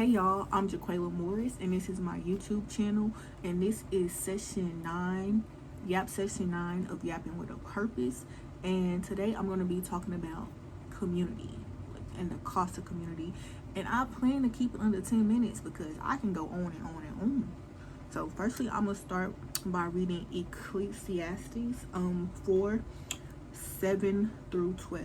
y'all, I'm Jaquela Morris, and this is my YouTube channel, and this is session 9, session 9 of Yapping with a Purpose. And today I'm going to be talking about community and the cost of community. And I plan to keep it under 10 minutes because I can go on and on and on. So firstly, I'm going to start by reading Ecclesiastes 4, 7 through 12.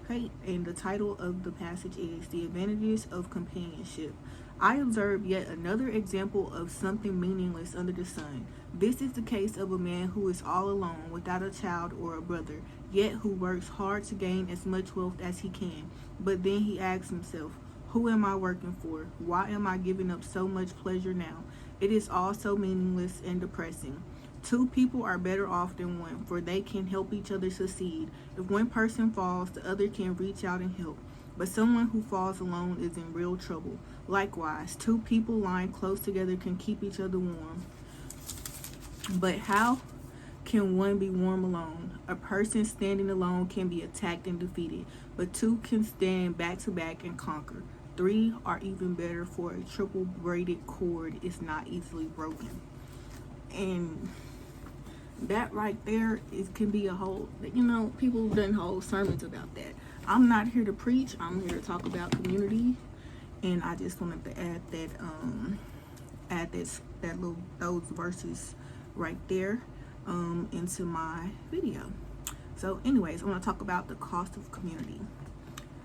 Okay, and the title of the passage is The Advantages of Companionship. I observe yet another example of something meaningless under the sun. This is the case of a man who is all alone, without a child or a brother, yet who works hard to gain as much wealth as he can. But then he asks himself, who am I working for? Why am I giving up so much pleasure now? It is all so meaningless and depressing. Two people are better off than one, for they can help each other succeed. If one person falls, the other can reach out and help. But someone who falls alone is in real trouble. Likewise, two people lying close together can keep each other warm. But how can one be warm alone? A person standing alone can be attacked and defeated, but two can stand back to back and conquer. Three are even better, for a triple braided cord is not easily broken. And that right there, it can be a whole, people have done whole sermons about that. I'm not here to preach. I'm here to talk about community, and I just wanted to add those verses right there into my video. So anyways, I want to talk about the cost of community.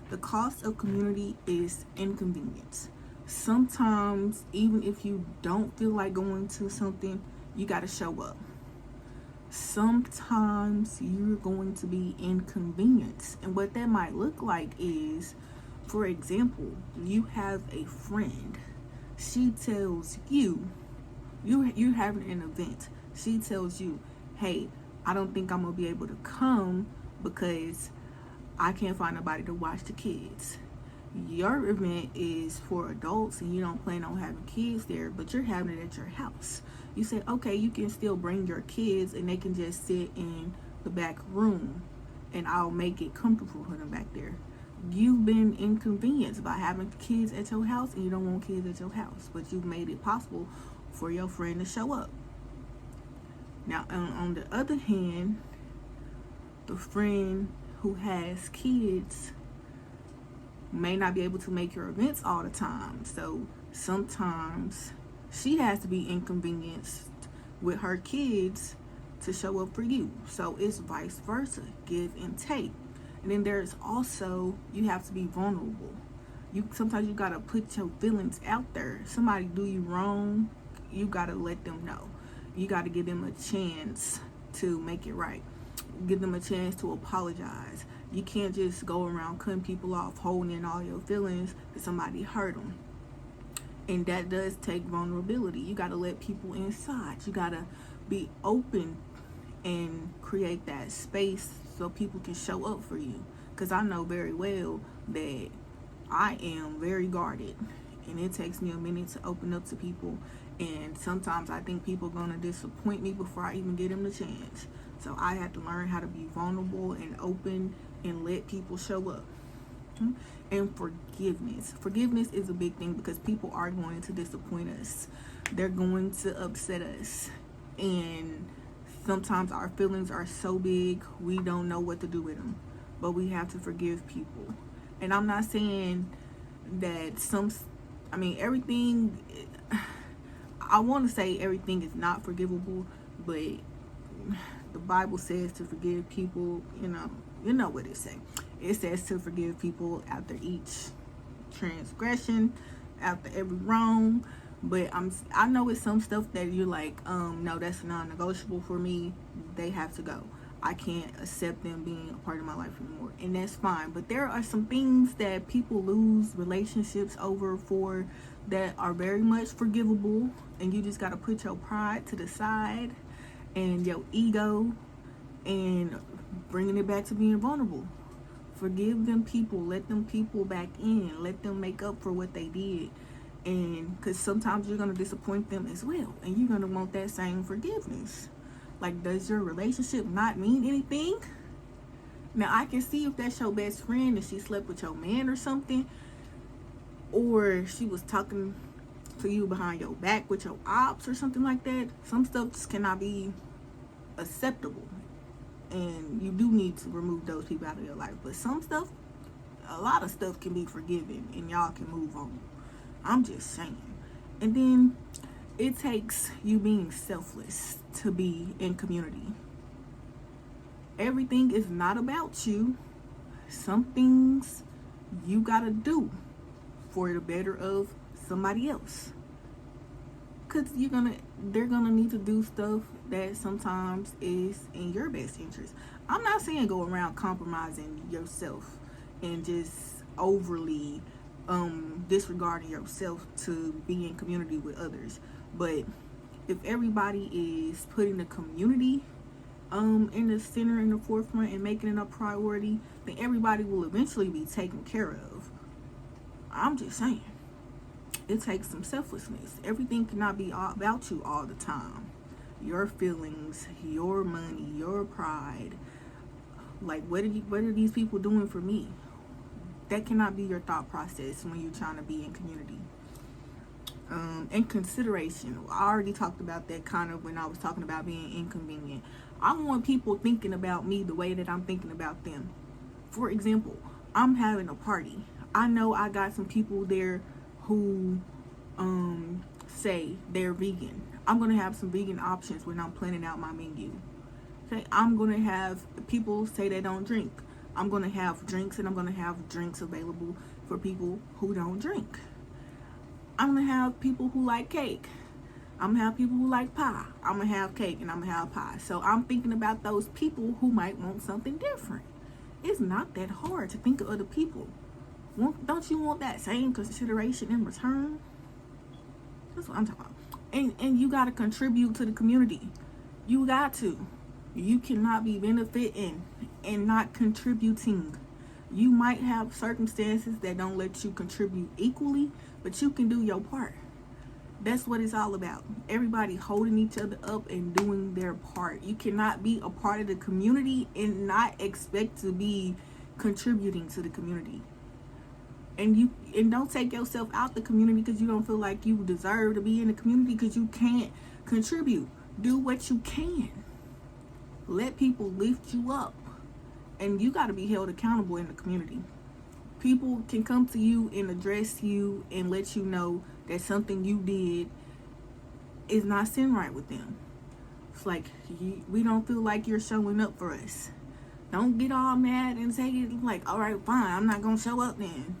The cost of community is inconvenience. Sometimes, even if you don't feel like going to something, you got to show up. Sometimes you're going to be inconvenienced, and what that might look like is, for example, you have a friend. She tells you're having an event. She tells you, hey, I don't think I'm gonna be able to come because I can't find nobody to watch the kids. Your event is for adults and you don't plan on having kids there, but you're having it at your house. You say, okay, you can still bring your kids and they can just sit in the back room and I'll make it comfortable for them back there. You've been inconvenienced by having kids at your house, and you don't want kids at your house, but you've made it possible for your friend to show up. Now, on the other hand, the friend who has kids may not be able to make your events all the time. So sometimes she has to be inconvenienced with her kids to show up for you. So it's vice versa, give and take. And then there's also, you have to be vulnerable. Sometimes you gotta put your feelings out there. Somebody do you wrong, you gotta let them know. You gotta give them a chance to make it right. Give them a chance to apologize. You can't just go around cutting people off, holding in all your feelings that somebody hurt them. And that does take vulnerability. You got to let people inside. You got to be open and create that space so people can show up for you. Because I know very well that I am very guarded, and it takes me a minute to open up to people. And sometimes I think people are going to disappoint me before I even get them the chance. So I have to learn how to be vulnerable and open and let people show up. And forgiveness. Forgiveness is a big thing because people are going to disappoint us. They're going to upset us. And sometimes our feelings are so big, we don't know what to do with them. But we have to forgive people. And I'm not saying that everything, I want to say everything is not forgivable, but the Bible says to forgive people, you know what it says. It says to forgive people after each transgression, after every wrong. But I know it's some stuff that you're like, no, that's non-negotiable for me. They have to go. I can't accept them being a part of my life anymore. And that's fine. But there are some things that people lose relationships over for that are very much forgivable. And you just got to put your pride to the side and your ego and bringing it back to being vulnerable. Forgive them people, let them people back in, let them make up for what they did. And because sometimes you're going to disappoint them as well, and you're going to want that same forgiveness. Like, does your relationship not mean anything? Now, I can see if that's your best friend and she slept with your man or something, or she was talking to you behind your back with your ops or something like that, some stuff just cannot be acceptable, and you do need to remove those people out of your life. But some stuff, a lot of stuff can be forgiven and y'all can move on. I'm just saying. And then it takes you being selfless to be in community. Everything is not about you. Some things you gotta do for the better of somebody else, because they're gonna need to do stuff that sometimes is in your best interest. I'm not saying go around compromising yourself and just overly disregarding yourself to be in community with others, but if everybody is putting the community in the center, in the forefront, and making it a priority, then everybody will eventually be taken care of. I'm just saying, it takes some selflessness. Everything cannot be all about you all the time. Your feelings, your money, your pride. Like, what are these people doing for me? That cannot be your thought process when you're trying to be in community. And consideration. I already talked about that kind of when I was talking about being inconvenient. I want people thinking about me the way that I'm thinking about them. For example, I'm having a party. I know I got some people there who say they're vegan. I'm gonna have some vegan options when I'm planning out my menu. Okay, I'm gonna have people say they don't drink. I'm gonna have drinks, and I'm gonna have drinks available for people who don't drink. I'm gonna have people who like cake. I'm gonna have people who like pie. I'm gonna have cake and I'm gonna have pie. So I'm thinking about those people who might want something different. It's not that hard to think of other people. Don't you want that same consideration in return? That's what I'm talking about. And you gotta contribute to the community. You got to. You cannot be benefiting and not contributing. You might have circumstances that don't let you contribute equally, but you can do your part. That's what it's all about. Everybody holding each other up and doing their part. You cannot be a part of the community and not expect to be contributing to the community. And don't take yourself out the community because you don't feel like you deserve to be in the community because you can't contribute. Do what you can. Let people lift you up. And you got to be held accountable in the community. People can come to you and address you and let you know that something you did is not sitting right with them. It's like, we don't feel like you're showing up for us. Don't get all mad and say it like, all right, fine, I'm not going to show up then.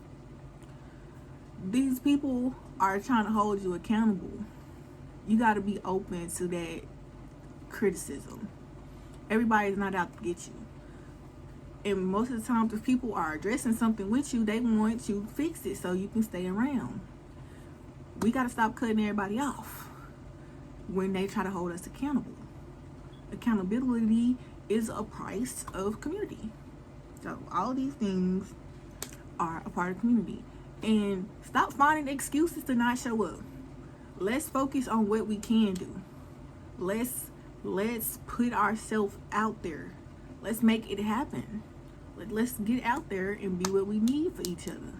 These people are trying to hold you accountable. You got to be open to that criticism. Everybody's not out to get you. And most of the time, if people are addressing something with you, they want you to fix it so you can stay around. We got to stop cutting everybody off when they try to hold us accountable. Accountability is a price of community. So all these things are a part of community. And stop finding excuses to not show up. Let's focus on what we can do. Let's put ourselves out there. Let's make it happen. Let's get out there and be what we need for each other.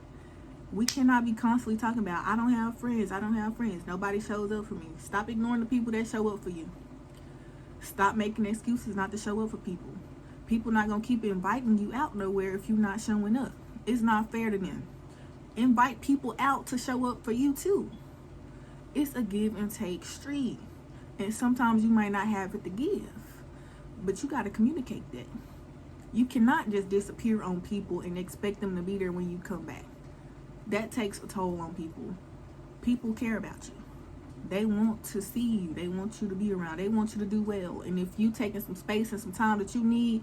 We cannot be constantly talking about, I don't have friends. Nobody shows up for me. Stop ignoring the people that show up for you. Stop making excuses not to show up for people. People not going to keep inviting you out nowhere if you're not showing up. It's not fair to them. Invite people out to show up for you too. It's a give and take street. And sometimes you might not have it to give. But you got to communicate that. You cannot just disappear on people and expect them to be there when you come back. That takes a toll on people. People care about you. They want to see you. They want you to be around. They want you to do well. And if you taking some space and some time that you need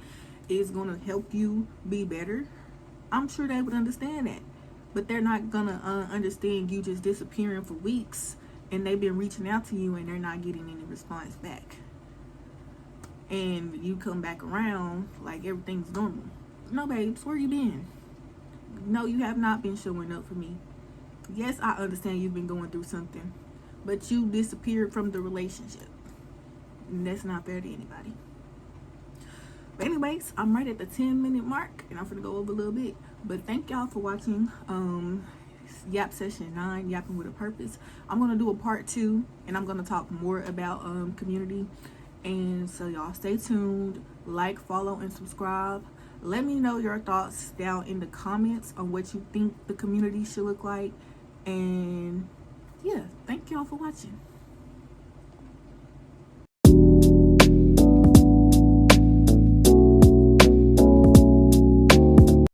is going to help you be better, I'm sure they would understand that. But they're not going to understand you just disappearing for weeks and they've been reaching out to you and they're not getting any response back. And you come back around like everything's normal. No, babes, where you been? No, you have not been showing up for me. Yes, I understand you've been going through something, but you disappeared from the relationship. And that's not fair to anybody. But anyways, I'm right at the 10-minute mark, and I'm gonna go over a little bit. But thank y'all for watching. Yap Session 9, Yapping with a Purpose. I'm going to do a part 2, and I'm going to talk more about community. And so y'all stay tuned, like, follow, and subscribe. Let me know your thoughts down in the comments on what you think the community should look like. And yeah, thank y'all for watching.